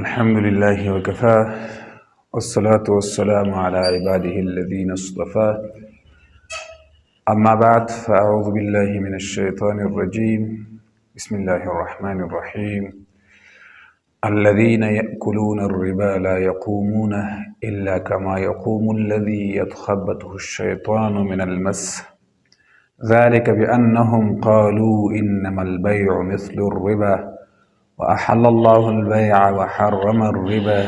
الحمد لله وكفى والصلاة والسلام على عباده الذين اصطفى أما بعد فأعوذ بالله من الشيطان الرجيم بسم الله الرحمن الرحيم الذين يأكلون الربا لا يقومون إلا كما يقوم الذي يتخبطه الشيطان من المس ذلك بأنهم قالوا إنما البيع مثل الربا وأحل الله البيع وحرم الربا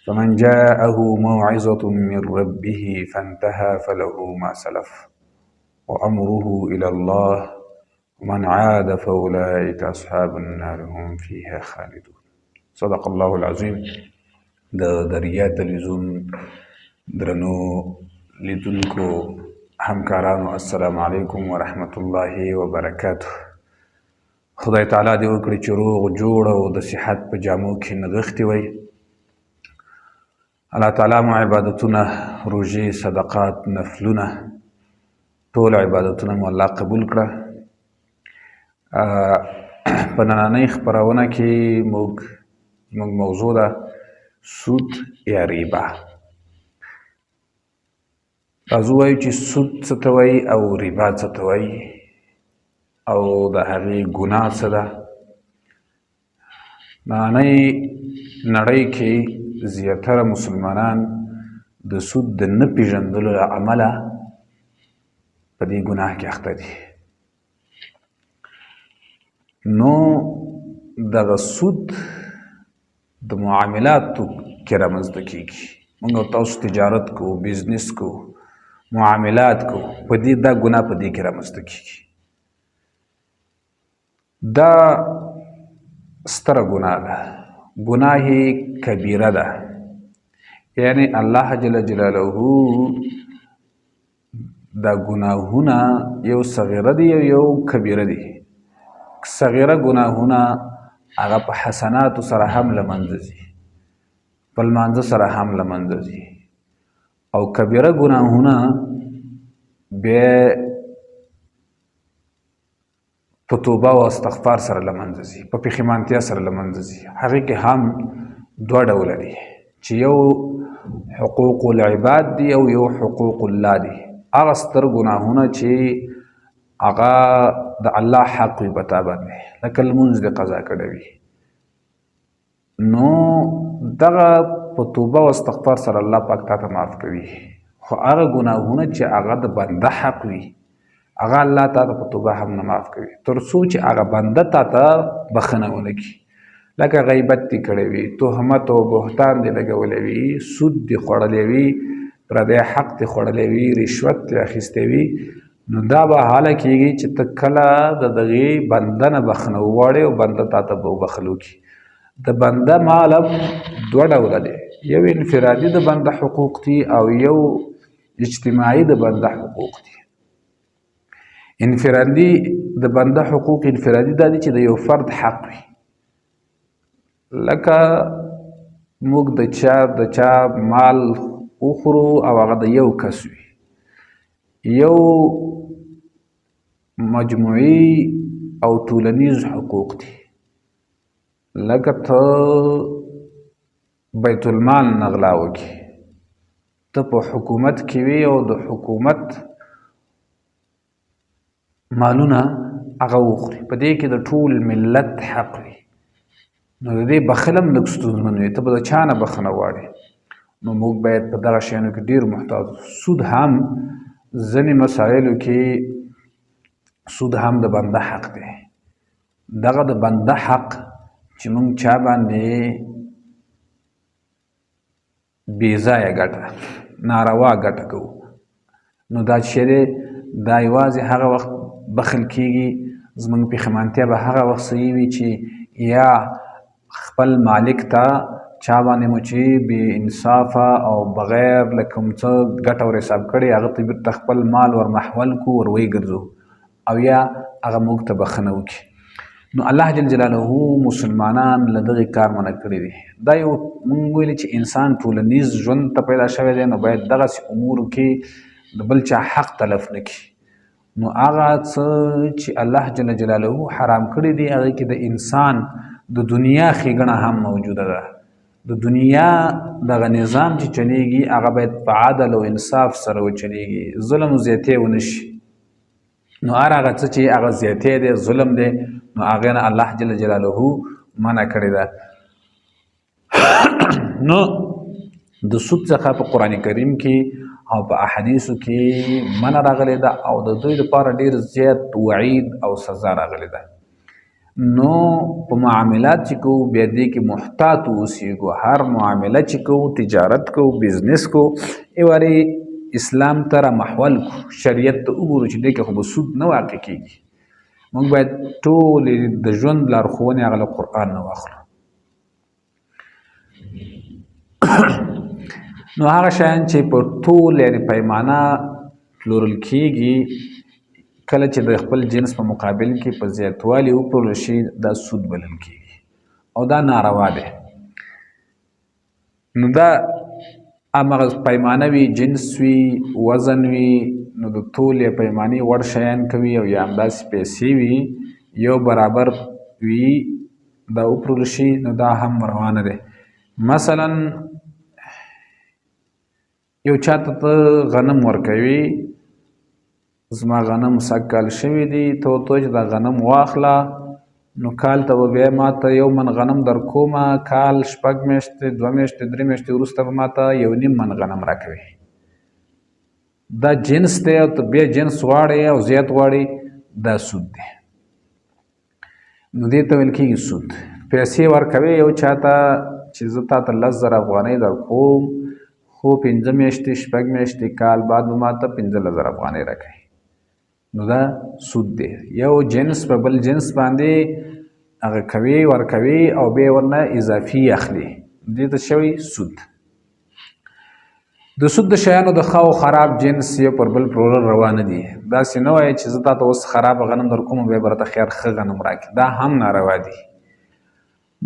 فمن جاءه موعظة من ربه فانتهى فله ما سلف وأمره إلى الله ومن عاد فأولئك أصحاب النار هم فيها خالدون صدق الله العظيم. د دریا تلویزیون درنو لیدونکو همکارانو السلام علیکم ورحمة الله وبرکاته. خدای تعالی دې وکړي چې روغ جوړ او د صحت په جامو کې نغښتي وي. الله تعالی مو عبادتونه، روژې، صدقات، نفلونه، ټول عبادتونه مو الله قبول کړه. په نننۍ خپرونه کې موږ موضوع ده سود یا ریبا. تاسو وایو چې سود څه ته وایي او ریبا څه ته وایي او د هغې ګناه څه ده. نننۍ نړۍ کې زیاتره مسلمانان د سود د نه پیژندلو له امله په دې ګناه کې اخته دي. نو دغه سود د معاملاتو کې رامنځته کېږي. موږ او تاسو تجارت کوو، بزنس کوو، معاملات کوو، په دې دا ګناه په دې کې رامنځته کېږي. دا ستره ګناه ده، ګناه کبیره ده. یعنی الله جل جلاله دا ګناهونه یو صغیره دي یو کبیره دي. صغیره ګناهونه هغه په حسناتو سره هم له منځه ځي، په لمانځه سره هم له منځه ځي، او کبیره ګناهونه بیا په توبه او استغفار سره له منځه ځي، په پښیمانتیا سره له منځه ځي. هغې کې هم دوه ډوله دي چې یو حقوق العباد دي او یو حقوق الله دي. هغه ستر ګناهونه چې هغه د الله حق وي په تا باندې، لکه لمونځ دې قضا کړی وي، نو دغه په توبه او استغفار سره الله پاک تا ته معاف کوي. خو هغه ګناهونه چې هغه د بنده حق وي هغه الله تا ته په توبه هم نه معاف کوي، تر څو چې هغه بنده تا ته بخښنه ونه کړي. لکه غیبت دې کړی وي، تهمت او بهتان دې لګولی وي، سود دې خوړلی وي، پردی حق دې خوړلی وي، رشوت دې اخیستی وي، نو دا به حاله کېږي چې ته کله د دغې بنده نه بخښنه وغواړې او بنده تا ته به وبخښل وکړي. د بنده مال هم دوه ډوله دی، یو انفرادي د بنده حقوق دي او یو اجتماعي د بنده حقوق دي. انفرادي د بنده حقوق انفرادي دا دي چې د یو فرد حق وي، لکه موږ د چا مال وخورو او هغه د یو کس وي. یو مجموعي او ټولنیز حقوق دي، لکه ته بیت المال نغلا وکړي، ته په حکومت کې وي او د حکومت مالونه هغه وخوري، په دې کې د ټول ملت حق وي، نو د دې بخښل هم لږ ستونزمن وي، ته به د چا نه بخښنه غواړې. نو موږ باید په دغه شیانو کې ډېر محتاط. سود هم ځینې مسایلو کې سود هم د بنده حق دی. دغه د بنده حق چې موږ چا باندې بې ځایه ګټه، ناروا ګټه کوو، نو دا چې دی دا یوازې هغه وخت بخښل کېږي، زموږ پښیمانتیا به هغه وخت صحیح وي چې یا خپل مالک ته چا باندې مو چې بې انصافه او بغیر له کوم څه ګټه ور حساب کړې هغه ته خپل مال ور محول کړو، ور ویګرځو، او یا هغه موږ ته بخښنه وکړي. نو الله جل جلاله مسلمانان له دغې کار منع کړي دي. دا یو موږ ویلي چې انسان ټولنیز ژوند ته پیدا شوی دی، نو باید دغسې امورو کې د بل چا حق تلف نه کړي. نو هغه څه چې الله جل جلاله حرام کړي دي هغې کې د انسان د دنیا ښېګڼه هم موجوده ده. د دنیا دغه نظام چې چلیږي هغه باید په عدل او انصاف سره وچلیږي، ظلم او زیاتې ونه شي. نو هر هغه څه چې هغه زیاتې دی، ظلم دی، نو هغې نه الله جل جلاله منع کړې ده. نو د سود څخه په قرآن کریم کې او په احادیثو کې منع راغلی ده او د دوی لپاره ډېر زیات وعید او سزا راغلی ده. نو په معاملات چې کوو بیا دې کې محتاط اوسېږو. هر معامله چې کوو، تجارت کوو، بزنس کوو، ایوارې اسلام ته رامحول کو، شریعت ته وګورو چې دې کې خو به سود نه واقع کېږي. موږ باید ټولې د ژوند لارښوونې هغه له قرآن نه واخلو. نو هغه شیان چې په ټول یعنې پیمانه پلورل کېږي، کله چې د خپل جنس په مقابل کې په زیاتوالي وپلورل شي، دا سود بلل کېږي او دا ناروا دی. نو دا همغه پیمانه وي، جنس وي، وزن وي، نو د ټولې پیمانې وړ شیان کوي او یا همداسې پیسې وي یو برابر وي، دا وپلورل شي، نو دا هم روانه دی. مثلا یو چاته ته غنم ورکوي، زما غنم سږ کال شوي دي، ته ورته چې دا غنم واخله، نو کال ته به بیا ما ته 1 من غنم در کومه، کال 6 میاشتې 2 میاشتې 3 میاشتې وروسته به ما ته 1.5 من غنم راکوي. دا جنس دی او ته بیا جنس غواړې او زیات غواړې، دا سود دی. نو دې ته ویل کېږي سود. پیسې ورکوي یو چاته چې زه تا ته 10,000 افغانۍ در کوم، خو 5 میاشتې 6 میاشتې کال بعد به ما ته 15,000 افغانۍ راکوي، نو دا سود دی. یو جنس په بل جنس باندې هغه کوي، ورکوي او بیا ورنه اضافي اخلي، دې ته شوی سود. د سود د شیانو د ښه او خراب جنس یو پر بل پلورل روا نه دي. داسې نه وایي چې زه تا ته اوس خراب غنم در کوم بیا به راته خیر ښه غنم راکړي، دا هم ناروا دي.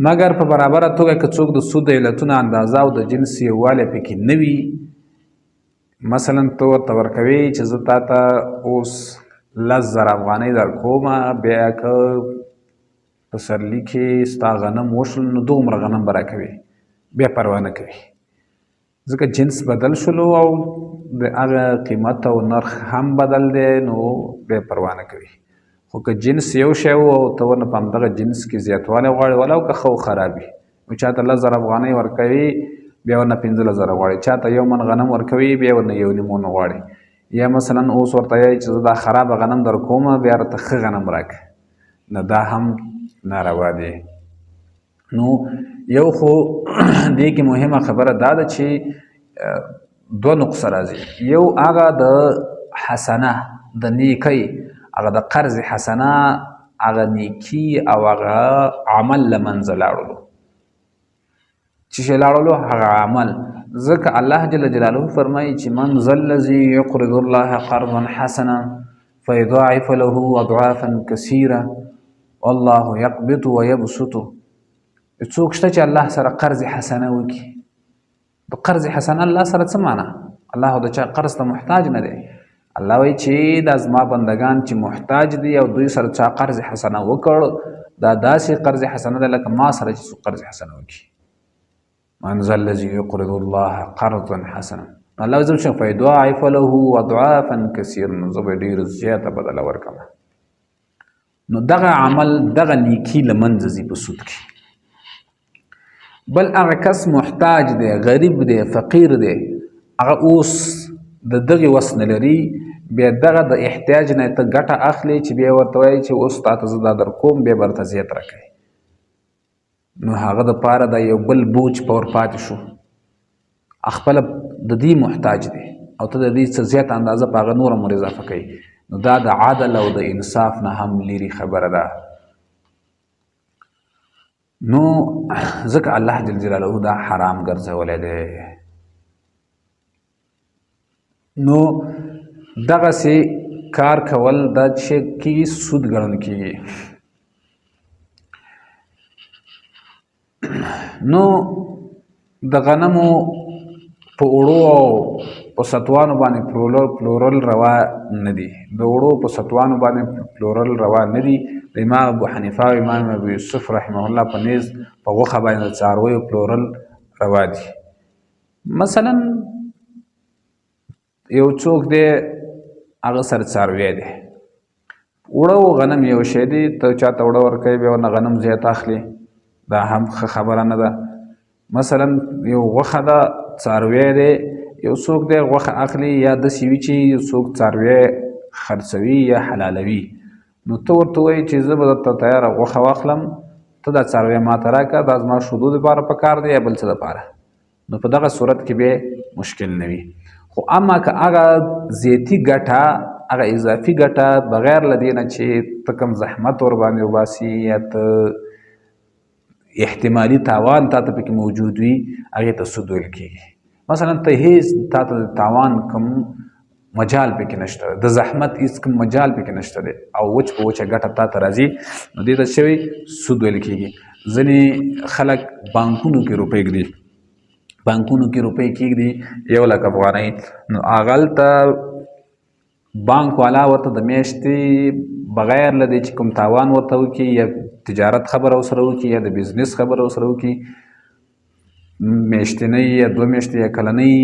مګر په برابره توګه که څوک د سود د علتونو اندازه او د جنس یووالی پکې نه وي، مثلا ته ورته ورکوي چې زه تا ته اوس 10,000 افغانۍ در کومه، بیا که په سرلي کې ستا غنم وشل نو دومره غنم به راکوي، بیا پروا نه کوي، ځکه جنس بدل شلو او د هغه قیمت او نرخ هم بدل دی، نو بیا پروا نه کوي. خو که جنس یو شی و او ته ورنه په همدغه جنس کې زیاتوالی غواړي، ولو که ښه و خراب وي، نو چاته 10,000 افغانۍ ورکوي بیا ورنه 15,000 غواړي، چاته 1 من غنم ورکوي بیا ورنه 1.5 من غواړي. یا مثلا اوس ورته وایي چې زه دا خرابه غنم در کومه بیا راته ښه غنم راکړه، نه دا هم ناروا دی. نو یو خو دې کې مهمه خبره دا ده چې 2 نقصه راځي. یو هغه د حسنه د نیکۍ، هغه د قرض حسنه، هغه نیکي او هغه عمل له منځه لاړلو. چې شی لاړلو هغه عمل، ځکه الله جل جلاله فرمایي چې من ذا الذي يقرض الله قرضا حسنا فيضاعف له اضعافا كثيره والله يقبض ويبسط. څوک شته چې الله سره قرض حسنه وکړي. د قرض حسنه الله سره څه معنی؟ الله د چا قرض ته محتاج نه دی. الله وایي چې دا زما بندگان چې محتاج دي او دوی سره چا قرض حسنه وکړ، دا داسې قرض حسنه ده لکه ما سره چې څوک قرض حسنه وکړي. من ذا الذي يقرض الله قرضا حسنا، الله عز وجل فيضاعف له اضعافا كثيرا، نو زه به ډېر زیاته بدله ورکړم. نو دغه عمل دغه نیکي له منځه ځي په سود کې. بل هغه کس محتاج دی، غریب دی، فقیر دی، هغه اوس د دغې وس نه لري، بیا دغه د احتیاج نه ته ګټه اخلي چې بیا ورته وایي چې اوس تا ته زه دا در کوم بیا به راته زیات راکوي، نو هغه دپاره دا یو بل بوج په ور پاتې شو. خپله د دې محتاج دی او ته د دې څه زیات اندازه په هغه نور هم اضافه کوي، نو دا د عدل او د انصاف نه هم لرې خبره ده. نو ځکه الله جل جلاله دا حرام ګرځولی دی. نو دغسې کار کول دا چې کېږي سود ګڼل کېږي. نو د غنمو په اوړو او په ستوانو باندې پلورل روا نه دي. د اوړو په ستوانو باندې پلورل روا نه دي. د امام ابو حنیفه او امام ابو یوسف رحمه الله په نیز په غوښه باندې د څارویو پلورل روا دي. مثلا یو څوک دی هغه سره څاروی دی، اوړه او غنم یو شی دی، ته چاته اوړه ورکوې بیا ورنه غنم زیات اخلي، دا هم ښه خبره نه ده. مثلا یو غوښه ده، څاروی دی، یو څوک دی غوښه اخلي، یا داسې وي چې یو څوک څاروی خرڅوي یا حلالوي، نو ته ورته وایي چې زه به درته تیاره غوښه واخلم، ته دا څاروی ماته راکړه، دا زما شودو دپاره پکار دی یا بل څه دپاره، نو په دغه صورت کې بیا مشکل نه وي. خو اما که هغه زیاتي ګټه، هغه اضافي ګټه بغیر له دې نه چې ته کوم زحمت ورباندې وباسي یا ته احتمالي تاوان تا ته پکې موجود وي، هغې ته سود ویل کېږي. مثلا ته هېڅ تا ته د تاوان کوم مجال پکې نشته، د زحمت هېڅ کوم مجال پکې نشته دی او وچ په وچه ګټه تا ته راځي، نو دې ته شوی سود ویل کېږي. ځینې خلک بانکونو کې روپۍ ږدي، بانکونو کې روپۍ کېږدي 1,00,000 افغانۍ، نو هغلته بانک والا ورته د میاشتې بغیر له دې چې کوم تاوان ورته وکړي یا تجارت خبره ورسره وکړي یا د بزنس خبره ورسره وکړي، میاشتنۍ یا 2 میاشتې یا کلنۍ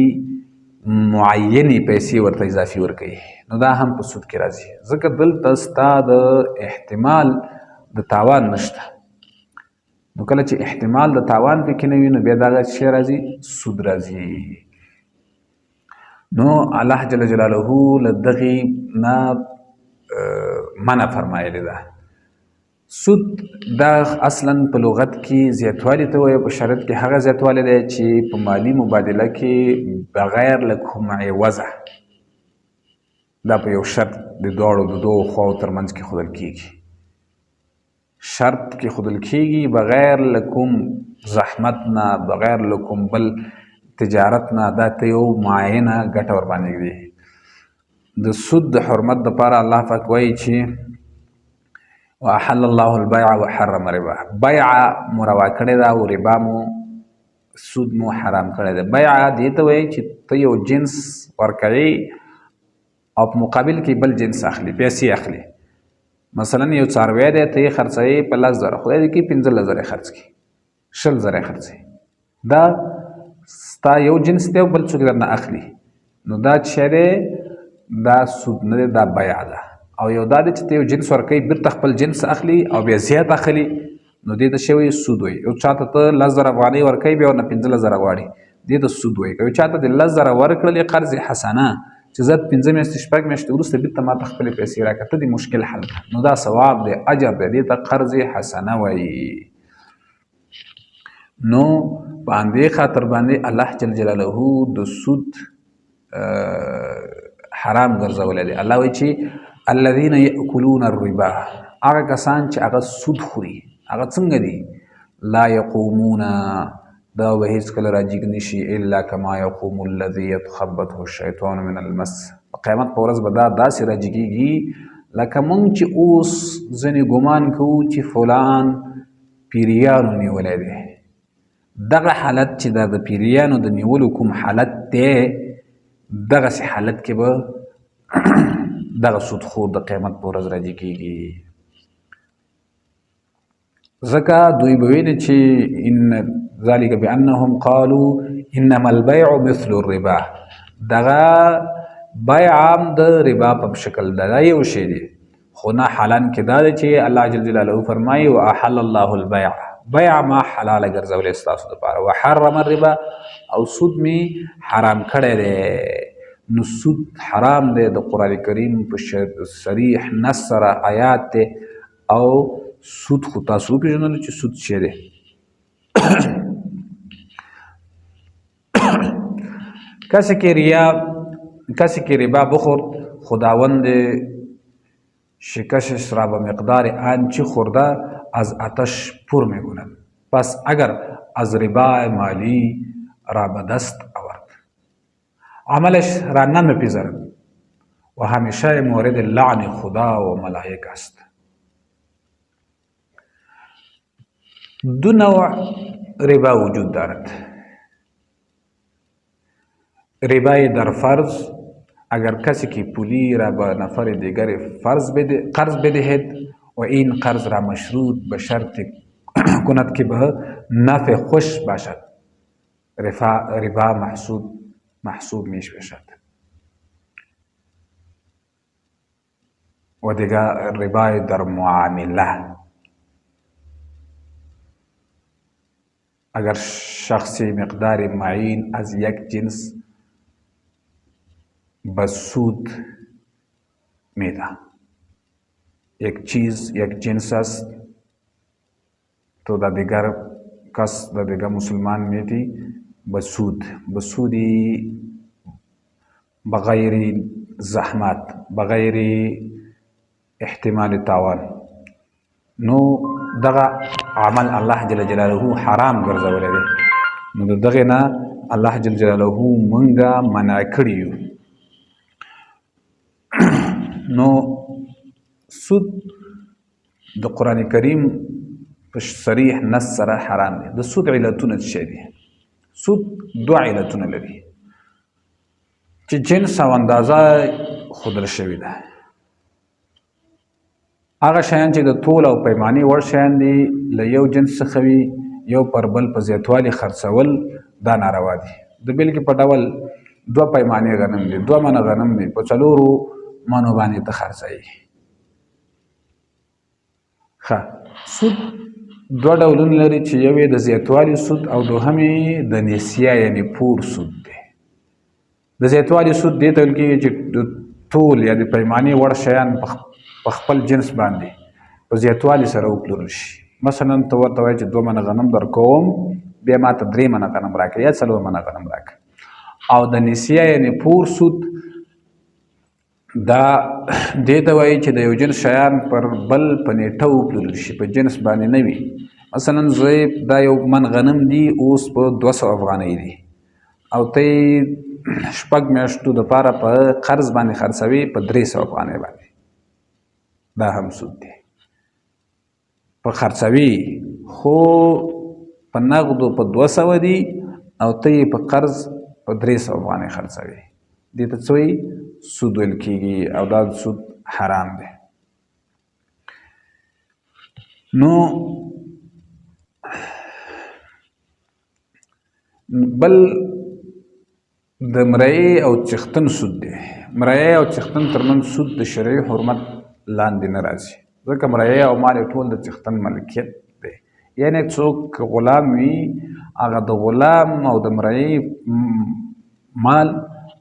معینې پیسې ورته اضافي ورکوي، نو دا هم په سود کې راځي، ځکه دلته ستا د احتمال د تاوان نشته. نو کله چې احتمال د تاوان پکې نه وي، نو بیا دغه شی راځي، سود راځي. نو الله جل جلاله له دغې نه منع فرمایلې ده. سود دا اصلا په لغت کې زیاتوالی ته وایي، په شرط کې هغه زیاتوالی دی چې په مالي مبادله کې بغیر له کوم عوضه، دا په یو شرط د دوو خواو ترمنځ کې ښودل کېږي، شرط کې ښودل کېږي بغیر له کوم زحمت نه، بغیر له کوم بل تجارت نه، دا ته یو معینه ګټه ورباندې ږدي. د سود د حرمت دپاره الله پاک وایي چې واحل الله البيع وحرم الربا، بیع مو روا کړې ده او ربا مو، سود مو حرام کړی ده. بیع دې ته وایي چې ته یو جنس ورکوي او په مقابل کې بل جنس اخلي، پیسې اخلي. مثلا یو څاروی دی، ته یې خرڅوي په 10,000، خدای دې کړي 15,000 یې خرڅ کړي، 20,000 یې خرڅوي، دا ستا یو جنس دی او بل څوک درنه اخلي، نو دا چې دی دا سود نه دی، دا بیع ده. او یو دا دی چې ته یو جنس ورکوي بیرته خپل جنس اخلي او بیا زیات اخلي، نو دې ته شوی سود وایي. یو چاته ته 10,000 افغانۍ ورکوي بیا ورنه 15,000 غواړي، دې ته سود وایي. که یو چاته دې 10,000 ورکړلې قرض حسنه چې زه 5 میاشتې 6 میاشتې وروسته بیرته ماته خپلې پیسې راکړه، ته دې مشکل حل کړه، نو دا ثواب دی، اجر دی، دې ته قرض حسنه وایي. نو په همدې خاطر باندې الله جل جلاله د سود حرام ګرځولی دی. الله وایي چې الذين يأكلون الربا، هغه کسان چې هغه سود خوري، هغه څنګه دي؟ لا يقومون، دا به هیڅکله راجګ نشي، الا کما یقوم الذي يتخبطه الشیطان من المس، په قیامت په ورځ به دا داسې راجګېږي لکه موږ چې اوس ځینې ګمان کوو چې فلان پیریانو نیولی دی، دغه حالت چې دا د پیریانو د نیولو کوم حالت دی، دغسې حالت کې به دغه سودخور د قیامت په ورځ راجګ کېږي. ځکه دوی به ویلي چې ان ذلک بانهم قالوا انما البيع مثل الربا، دغه بیع هم د ربا په شکل ده، دا یو شی دی، خو نه حالان کې دا دی چې الله جل جلاله فرمایي واحل الله البيع، بیع ما حلاله ګرځولی ستاسو دپاره، وحرم الربا، او سود می حرام کړی دی. نو سود حرام دی د قرآن کریم په صریح نص سره آیات دی، او سود خو تاسو وپېژنئ چې سود څه دی. کسی که ربا بخورد خداوند شکشش را به مقدار آنچه خورده از آتش پر میکند، پس اگر از ربا مالی را به دست آورد عملش را نمیپذیرد و همیشه مورد لعن خدا و ملائک است. دو نوع ربا وجود دارد. ربای در فرض، اگر کسی که پولی را به نفر دیگر قرض بدهد و این قرض را مشروط به شرط کند که به نفع خوش باشد ربا محسوب میش بشد و دیگه ربای در معامله. اگر شخصی مقدار معین از یک جنس به سود میده، یک چیز یک جنس است تو در دیگر کس در دیگر مسلمان میدی به سودی بغیر زحمت، بغیر احتمال تاوان، نو دغه عمل الله جل جلاله حرام ګرځولی دی. نو دغه نه الله جل جلاله منګه منع کړي یو. نو سود د قرآن کریم په صریح نص سره حرام دی. د سود علتونه څه دي؟ سود دوه علتونه لري چې جنس او اندازه ښودل شوې ده. هغه شیان چې د تول او پیمانې وړ شیان دي له یو جنس څخه وي، یو پر بل په زیاتوالي خرڅول دا ناروا دي. د بېلګې په ډول 2 پیمانې غنم دي، 2 منه غنم دي، په 4 منو باندې ته خرڅوي. ښه، سود 2 ډولونه لري چې یو یې د زیاتوالي سود او دوهم یې د نسیه یعنې پور سود دی. د زیاتوالي سود دې ته ویل کېږي چې د تول یا د پیمانې وړ شیان په خپل جنس باندې په زیاتوالي سره وپلورل شي. مثلا ته ورته وایې چې 2 منه غنم درکوم، بیا ماته 3 منه غنم راکړه یا 4 منه غنم راکړه. او د نسیه یعنې پور سود دا دې ته وایي چې د یو جنس شیان پر بل په نیټه وپلورل شي، په جنس باندې نه وي. مثلا زه دا یو من غنم دي اوس په 200 افغانۍ دي او ته یې 6 میاشتو دپاره په قرض باندې خرڅوي په 300 افغانۍ باندې، دا هم سود دی. په خرڅوي خو په نغدو په 200 دي او ته یې په قرض په 300 افغانۍ خرڅوي. دې ته څه وایي؟ سود ویل کېږي او دا سود حرام دی. نو بل د مرایې او چښتن سود دی. مرایې او چښتن ترمنځ سود د شرعي حرمت لاندې نه راځي، ځکه مرایې او مال ټول د چښتن ملکیت دی. یعنې څوک غلام وي هغه د غلام او د مرایې مال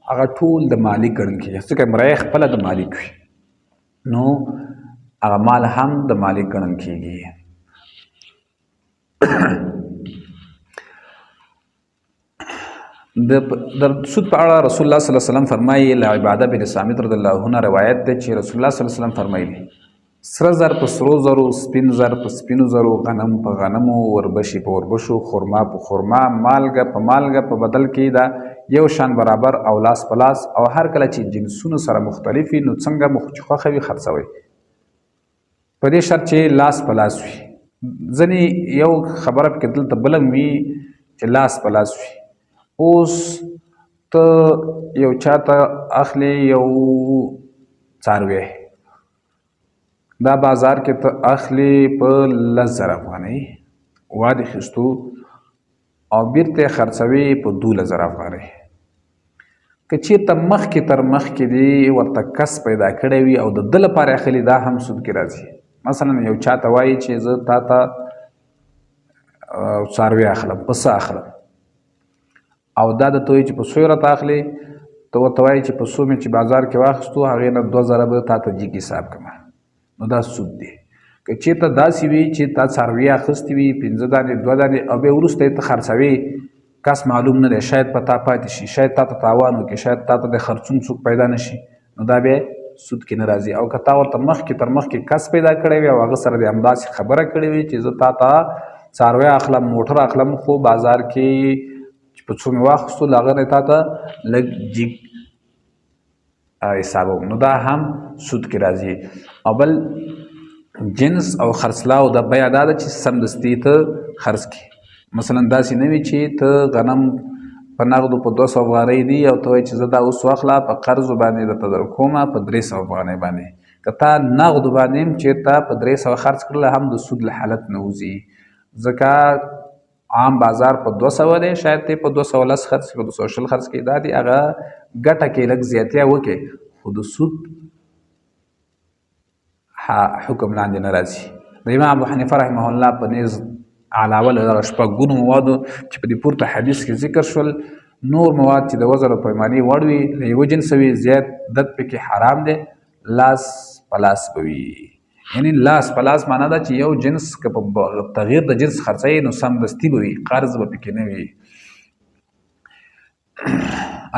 هغه ټول د مالک ګڼل کېږي، ځکه مرایې خپله د مالک وي نو هغه مال هم د مالک ګڼل کېږي. د سود په اړه رسول الله صلی الله علیه وسلم فرمایي، له عباده بن صامت رضی الله عنه روایت دی چې رسول الله صلی الله علیه وسلم فرمایي سره زر په سرو زرو، سپین زر په سپینو زرو، غنم په غنمو، وربشي په وربشو، خرما په خرما، مالګه په مالګه په بدل کې دا یو شان برابر او لاس په لاس. او هر کله چې جنسونو سره مختلف وي نو څنګه مو چې خوښه وي خرڅوئ، په دې شرط چې لاس په لاس وي. ځینې یو خبره پکې دلته بله وي چې لاس په لاس وي. اوس ته یو چاته اخلي یو څاروی، دا بازار کې ته اخلي په 10,000 افغانۍ واده خیستو او بیرته خرڅوي په 12,000 افغانۍ. که چېرته مخکې تر مخکې دې ورته کس پیدا کړی وي او د ده لپاره اخلي، دا هم سود کې راځي. مثلا یو چاته وایي چې زه تا ته څاروی اخلم، پسه اخلم، او دا درته وایي چې پسه یې راته اخلي، ته ورته وایي چې پسه مې چې بازار کې واخیستو هغې نه 2,000 به تا ته جیګ حساب کړمه، نو دا سود دی. که چېرته داسې وي چې تا څاروي اخیستې وي 5 دانې 2 دانې او بیا وروسته یې ته خرڅوي، کس معلوم نه دی، شاید په تا پاتې شي، شاید تا ته تاوان وکړي، شاید تا ته د خرڅون څوک پیدا نه شي، نو دا بیا سود کې نه راځي. او که تا ورته مخکې تر مخکې کس پیدا کړی وي او هغه سره دې همداسې خبره کړې وي چې زه تا ته څاروی اخلم، موټر اخلم، خو بازار کې چې په څو مې واخیستو له هغه نه تا ته لږ جیګ حسابوم، نو دا هم سود کې راځي. او بل جنس او خرڅلاو د بیه دا ده چې سمدستي ته خرڅ کړي. مثلا داسې نه وي چې ته غنم په نغدو په 200 افغانۍ دي او ته وایي چې زه دا اوس واخله په قرضو باندې درته درکومه په 300 افغانۍ باندې. که تا نغدو باندې هم چېرته په 300 خرڅ کړله هم د سود له حالت نه وځي، ځکه عام بازار په 200 دی، شاید ته په 210 خرڅ کړي، په 220 خرڅ کړي، دا دی هغه ګټه کې لږ زیاتیا وکړي، خو د سود حکم لاندې نه راځي. د امام ابو حنیفه رحمه الله په نیز علاوه له دغه شپږ موادو چې په دې پورته حدیث کې ذکر شول، نور مواد چې د وزن او پیمانې وړ وي، له یوه جنس وي، زیادت پکې حرام دی، لاس په لاس به وي. یعنی لاس په لاس معنا ده چې یو جنس که په تغییر د جنس خرڅوي نو سمدستي به وي، قرض به پکې نه وي.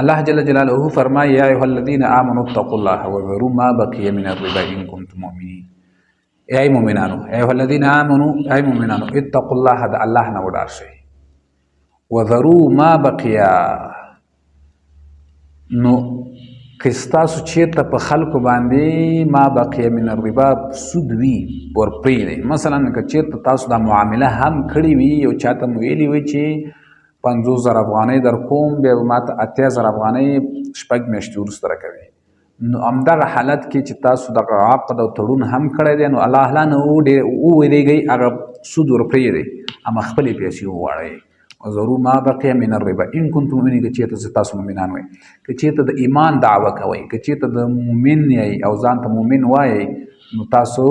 الله جل جلاله فرمایي یا ایها الذین آمنوا اتقوا الله وذروا ما بقي من الربا ان کنتم مؤمنین. ای مؤمنانو، ایها الذین آمنوا، ای مؤمنانو، اتقوا الله، د الله نه وډار شئ، وذروا ما بقي، نو که ستاسو چیرته په خلکو باندې ما بقیه من الربا سود وي ور پرېږدئ. مثلا که چیرته تاسو دا معامله هم کړې وي، یو چاته مو ویلي وي چې 50,000 افغانۍ در کوم، بیا به ماته 80,000 افغانۍ 6 میاشتې وروسته راکوي، نو همدغه حالت کې چې تاسو دغه عقد او تړون هم کړی دی، نو الله نه وویرېږئ، هغه سود ور پرېږدئ، اما خپلې پیسې وغواړئ. وذروا ما بقي من الربا ان كنتم مؤمنين. که چیرته تاسو مؤمنان وئ، که چیرته د ایمان دعوه کوئ، که چیرته د مؤمن یئ او ځان ته مؤمن وایئ، نو تاسو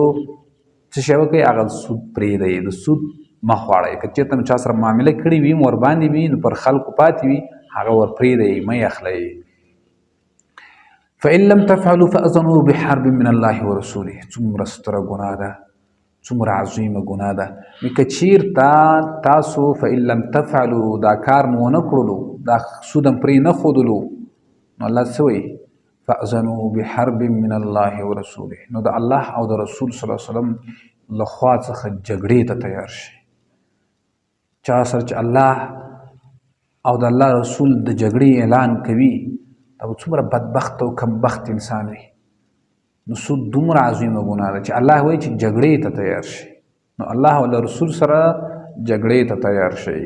څه شی وکئ؟ هغه سود پرېږدئ، د سود مه غواړئ. که چیرته مو چا سره معامله کړې وي، ور باندې وي، نو پر خلکو پاتې وي، هغه ور پرېږدئ، مه یې اخلئ. فإن لم تفعلوا فأذنوا بحرب من الله ورسوله. څومره ستره ګناه ده، څومره عظیمه ګناه ده. که چیرته تاسو فإن لم تفعلوا دا کار مو ونه کړلو، دا سود هم پرې نه ښودلو، نو الله څه وایي؟ فأذنوا بحرب من الله ورسوله. نو د الله او د رسول صلی الله علیه وسلم له خوا څخه جګړې ته تیار شي. چا سره چې الله او د الله رسول د جګړې اعلان کوي، دا به څومره بدبخت او کمبخت انسان وي. نو سود دومره عظیمه ګناه ده چې الله وایي چې جګړې ته تیار شي. نو الله او رسول سره جګړې ته تیار شي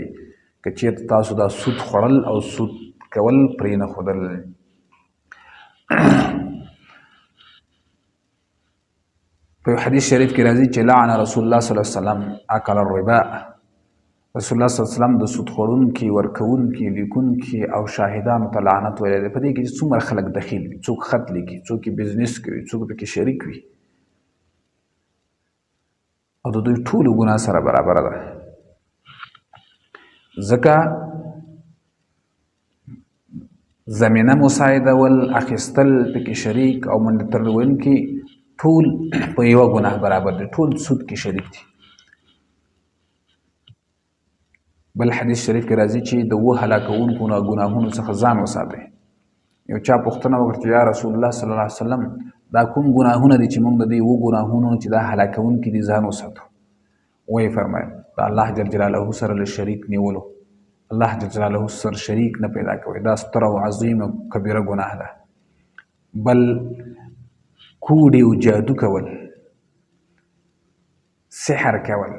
که چیرته تاسو دا سود خوړل او سود کول پرې نه ښودل. په یو حدیث شریف کې راځي چې لعن رسول الله صلی الله علیه وسلم اکل الربا. رسول الله صلی الله علیه وسلم د سود خوړونکي، ورکوونکي، لیکونکي او شاهدانو ته لعنت ویلی دی. په دې کې چې څومره خلک دخیل وي، څوک خط لیکي، څوک یې بزنس کوي، څوک پکې شریک وي، او د دوی ټولو ګناه سره برابره ده. ځکه زمینه مساعدول، اخیستل، پکې شریک او منډې ترونکي ټول په یوه ګناه برابر دي، ټول سود کې شریک دي. بل حدیث شریف کې راځي چې د 2 هلاکوونکو ګناهونو څخه ځان وساتئ. یو چا پوښتنه وکړه چې یا رسول الله صلی الله علیه وسلم، دا کوم ګناهونه دي چې موږ د دې 2 ګناهونو چې دا هلاکوونکي دي ځان وساتو؟ ویې فرمایل د الله جل جلاله سره له شریک نیولو، الله جل جلاله سره شریک نه پیدا کوئ، دا ستره او عظیمه کبیره ګناه ده. بل کوډې او جادو کول، سحر کول،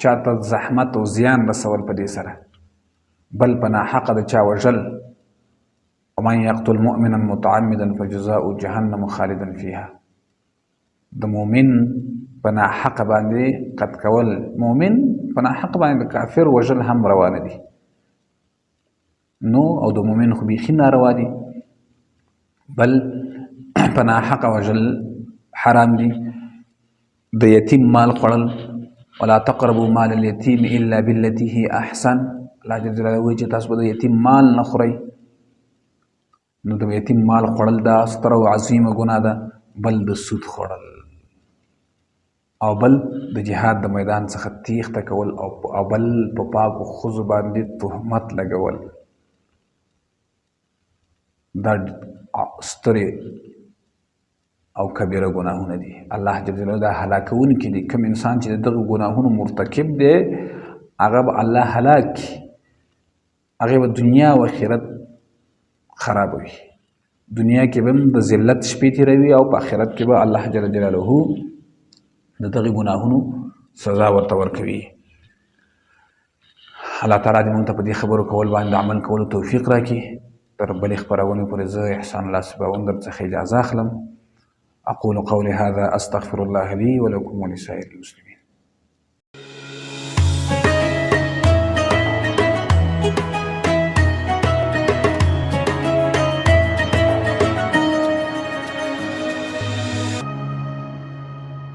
چاته زحمت او زیان رسول په دې سره، بل په ناحقه د چا وژل، ومن یقتل مؤمنا متعمدا فجزاؤه جهنم خالدا فیها. د مؤمن په ناحقه باندې قتل کول، مؤمن په ناحقه باندې کافر وژل هم روانه دي، نو او د مؤمن خو بیخي ناروا دي، بل په ناحقه وژل حرام دي. د یتیم مال خوړل، ولا تقربوا مال اليتيم الا بالتي هي احسن. الله جل جلاله وایي چې تاسو به د یتیم مال نه خورئ. نو د یتیم مال خوړل دا ستره او عظیمه ګناه ده. بل د سود خوړل، او بل د جهاد د میدان څخه تیښته کول، او بل په پاکو ښځو باندې تهمت لګول، دا سترې او کبیره ګناهونه دي. الله جل جلاله دا هلاکوونکي دي. کوم انسان چې دغه ګناهونو مرتکب دی، هغه به الله هلاک کړي، هغې به دنیا او آخرت خرابوي. دنیا کې به هم د ذلت شپې تېروي، او په آخرت کې به الله جل جلاله د دغې ګناهونو سزا ورته ورکوي. الله تعالی دې موږ ته په دې خبرو کول باندې عمل کولو توفیق راکړي. تر بلې خپرونې پورې زه احسان الله سباوند درڅخه اجازه اخلم. أقول قولي هذا أستغفر الله لي ولكم ولسائر المسلمين.